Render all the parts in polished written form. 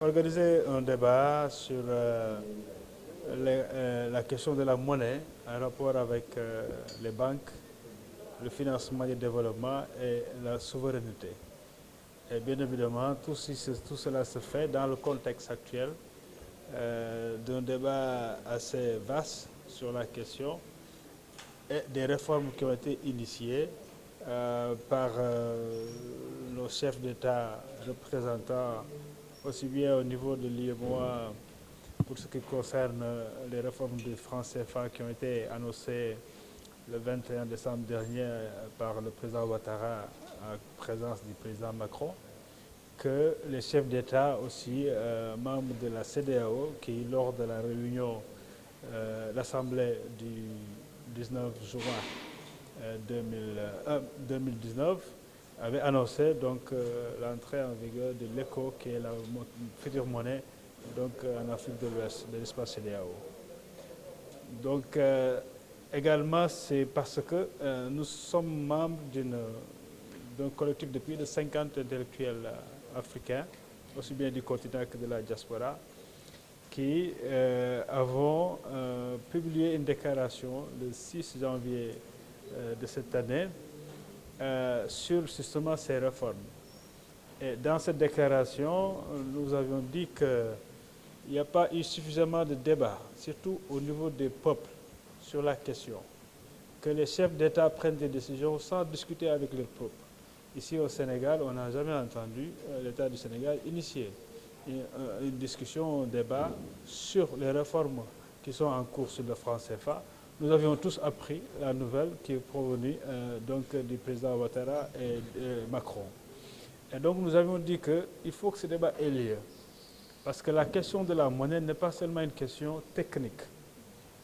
Organiser un débat sur la question de la monnaie en rapport avec les banques, le financement du développement et la souveraineté. Et bien évidemment, tout cela se fait dans le contexte actuel d'un débat assez vaste sur la question et des réformes qui ont été initiées par nos chefs d'État représentants aussi bien au niveau de l'IMOA pour ce qui concerne les réformes du franc CFA qui ont été annoncées le 21 décembre dernier par le président Ouattara en présence du président Macron, que les chefs d'État aussi, membres de la CEDEAO, qui lors de la réunion, l'Assemblée du 19 juin 2019, avait annoncé donc l'entrée en vigueur de l'ECO, qui est la future monnaie donc, en Afrique de l'Ouest, de l'espace CEDEAO. Donc, également, c'est parce que nous sommes membres d'un collectif de plus de 50 intellectuels africains, aussi bien du continent que de la diaspora, qui avons publié une déclaration le 6 janvier de cette année sur justement ces réformes. Et dans cette déclaration, nous avions dit qu'il n'y a pas eu suffisamment de débat, surtout au niveau des peuples, sur la question, que les chefs d'État prennent des décisions sans discuter avec leur peuple. Ici au Sénégal, on n'a jamais entendu l'État du Sénégal initier une discussion, un débat sur les réformes qui sont en cours sur le franc CFA. Nous avions tous appris la nouvelle qui est provenue donc, du président Ouattara et Macron. Et donc nous avions dit qu'il faut que ce débat ait lieu. Parce que la question de la monnaie n'est pas seulement une question technique.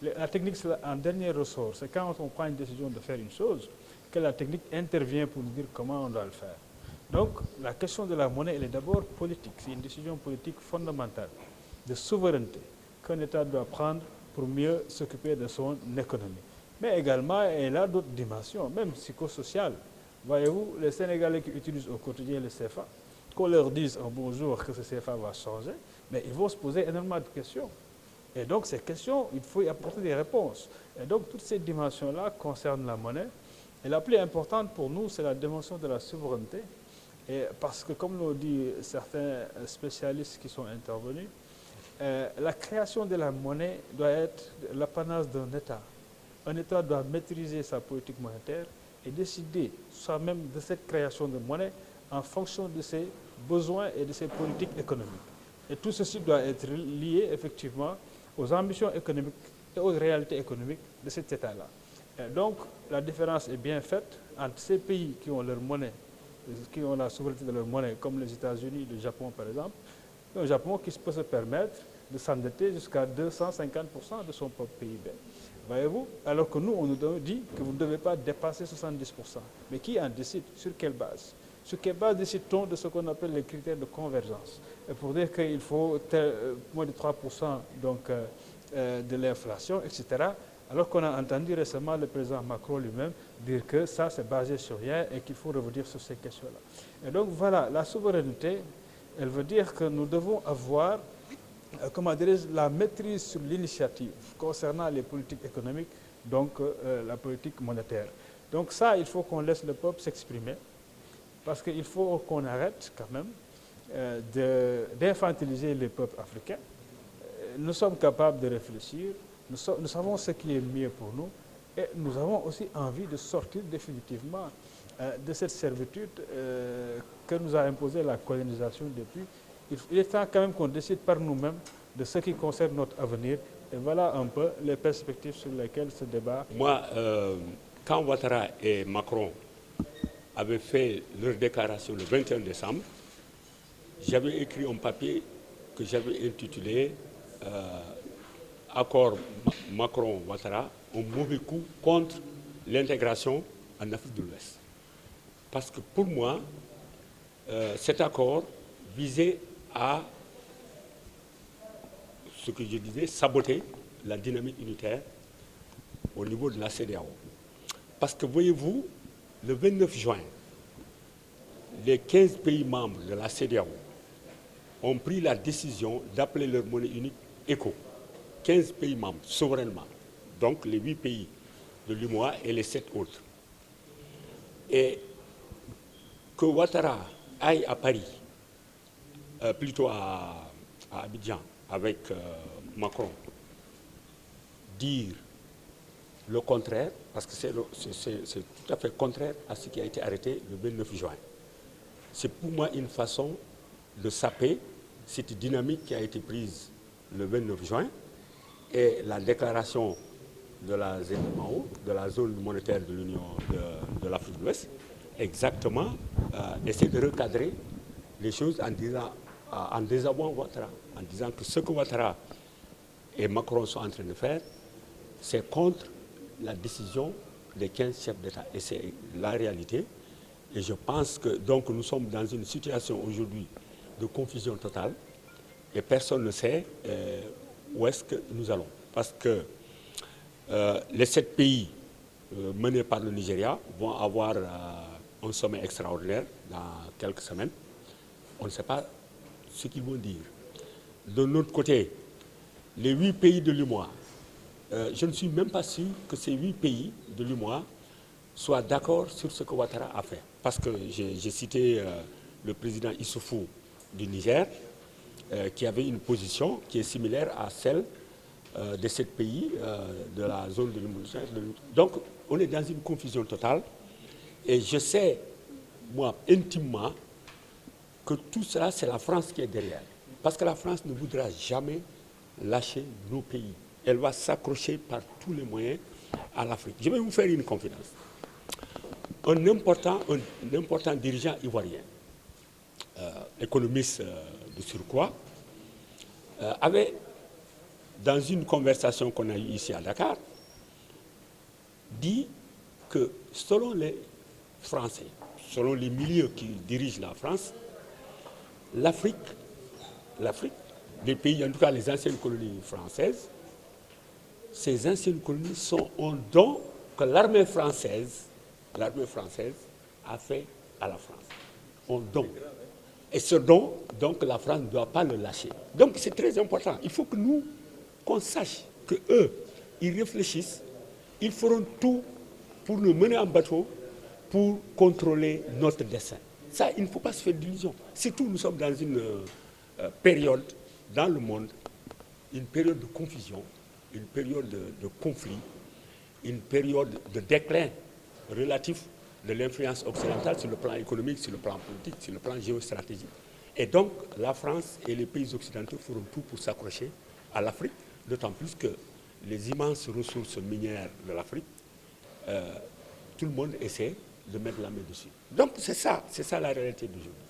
La technique, c'est un dernier ressort. C'est quand on prend une décision de faire une chose que la technique intervient pour nous dire comment on doit le faire. Donc, la question de la monnaie, elle est d'abord politique. C'est une décision politique fondamentale de souveraineté qu'un État doit prendre pour mieux s'occuper de son économie. Mais également, elle a d'autres dimensions, même psychosociales. Voyez-vous, les Sénégalais qui utilisent au quotidien le CFA, qu'on leur dise un bonjour que ce CFA va changer, mais ils vont se poser énormément de questions. Et donc, ces questions, il faut y apporter des réponses. Et donc, toutes ces dimensions-là concernent la monnaie. Et la plus importante pour nous, c'est la dimension de la souveraineté. Et parce que, comme l'ont dit certains spécialistes qui sont intervenus, la création de la monnaie doit être l'apanage d'un État. Un État doit maîtriser sa politique monétaire et décider soi-même de cette création de monnaie en fonction de ses besoins et de ses politiques économiques. Et tout ceci doit être lié effectivement aux ambitions économiques et aux réalités économiques de cet État-là. Donc, la différence est bien faite entre ces pays qui ont leur monnaie, qui ont la souveraineté de leur monnaie, comme les États-Unis, le Japon par exemple, et un Japon qui peut se permettre de s'endetter jusqu'à 250% de son propre PIB. Voyez-vous? Alors que nous, on nous dit que vous ne devez pas dépasser 70%. Mais qui en décide? Sur quelle base? Sur quelle base décide-t-on de ce qu'on appelle les critères de convergence? Et pour dire qu'il faut moins de 3% donc, de l'inflation, etc. Alors qu'on a entendu récemment le président Macron lui-même dire que ça, c'est basé sur rien et qu'il faut revenir sur ces questions-là. Et donc voilà, la souveraineté, elle veut dire que nous devons avoir comment dirais-je, la maîtrise sur l'initiative concernant les politiques économiques, donc la politique monétaire. Donc ça, il faut qu'on laisse le peuple s'exprimer, parce qu'il faut qu'on arrête quand même d'infantiliser les peuples africains. Nous sommes capables de réfléchir, nous savons ce qui est mieux pour nous, et nous avons aussi envie de sortir définitivement de cette servitude que nous a imposée la colonisation depuis. Il est temps quand même qu'on décide par nous-mêmes de ce qui concerne notre avenir. Et voilà un peu les perspectives sur lesquelles ce débat... Moi, quand Ouattara et Macron avaient fait leur déclaration le 21 décembre, j'avais écrit un papier que j'avais intitulé Accord Macron-Ouattara, un mauvais coup contre l'intégration en Afrique de l'Ouest. Parce que pour moi, cet accord visait à, ce que je disais, saboter la dynamique unitaire au niveau de la CEDEAO. Parce que voyez-vous, le 29 juin, les 15 pays membres de la CEDEAO ont pris la décision d'appeler leur monnaie unique ECO. 15 pays membres, souverainement. Donc les 8 pays de l'UMOA et les 7 autres. Et que Ouattara aille à Paris, plutôt à Abidjan, avec Macron, dire le contraire, parce que c'est tout à fait contraire à ce qui a été arrêté le 29 juin. C'est pour moi une façon de saper cette dynamique qui a été prise le 29 juin et la déclaration de la ZMAO, de la zone monétaire de l'Union de l'Afrique de l'Ouest, exactement essaie de recadrer les choses en désavouant Ouattara, en disant que ce que Ouattara et Macron sont en train de faire, c'est contre la décision des 15 chefs d'État. Et c'est la réalité. Et je pense que donc nous sommes dans une situation aujourd'hui de confusion totale et personne ne sait où est-ce que nous allons. Parce que les 7 pays menés par le Nigeria vont avoir un sommet extraordinaire dans quelques semaines. On ne sait pas ce qu'ils vont dire. De notre côté, les 8 pays de l'UMOA, je ne suis même pas sûr que ces 8 pays de l'UMOA soient d'accord sur ce que Ouattara a fait. Parce que j'ai cité le président Issoufou du Niger, qui avait une position qui est similaire à celle de 7 pays de la zone de l'UMOA. Donc, on est dans une confusion totale. Et je sais, moi, intimement, que tout cela, c'est la France qui est derrière. Parce que la France ne voudra jamais lâcher nos pays. Elle va s'accrocher par tous les moyens à l'Afrique. Je vais vous faire une confidence. Un important dirigeant ivoirien, économiste de surcroît, avait, dans une conversation qu'on a eue ici à Dakar, dit que selon les Français, selon les milieux qui dirigent la France, l'Afrique, les pays, en tout cas les anciennes colonies françaises, ces anciennes colonies sont un don que l'armée française a fait à la France. Un don. Et ce don, donc, la France ne doit pas le lâcher. Donc, c'est très important. Il faut que nous, qu'on sache qu'eux, ils réfléchissent, ils feront tout pour nous mener en bateau, pour contrôler notre destin. Ça, il ne faut pas se faire d'illusions. Surtout, nous sommes dans une période, dans le monde, une période de confusion, une période de conflit, une période de déclin relatif de l'influence occidentale sur le plan économique, sur le plan politique, sur le plan géostratégique. Et donc, la France et les pays occidentaux feront tout pour s'accrocher à l'Afrique, d'autant plus que les immenses ressources minières de l'Afrique, tout le monde essaie de mettre la main dessus. Donc, c'est ça la réalité d'aujourd'hui.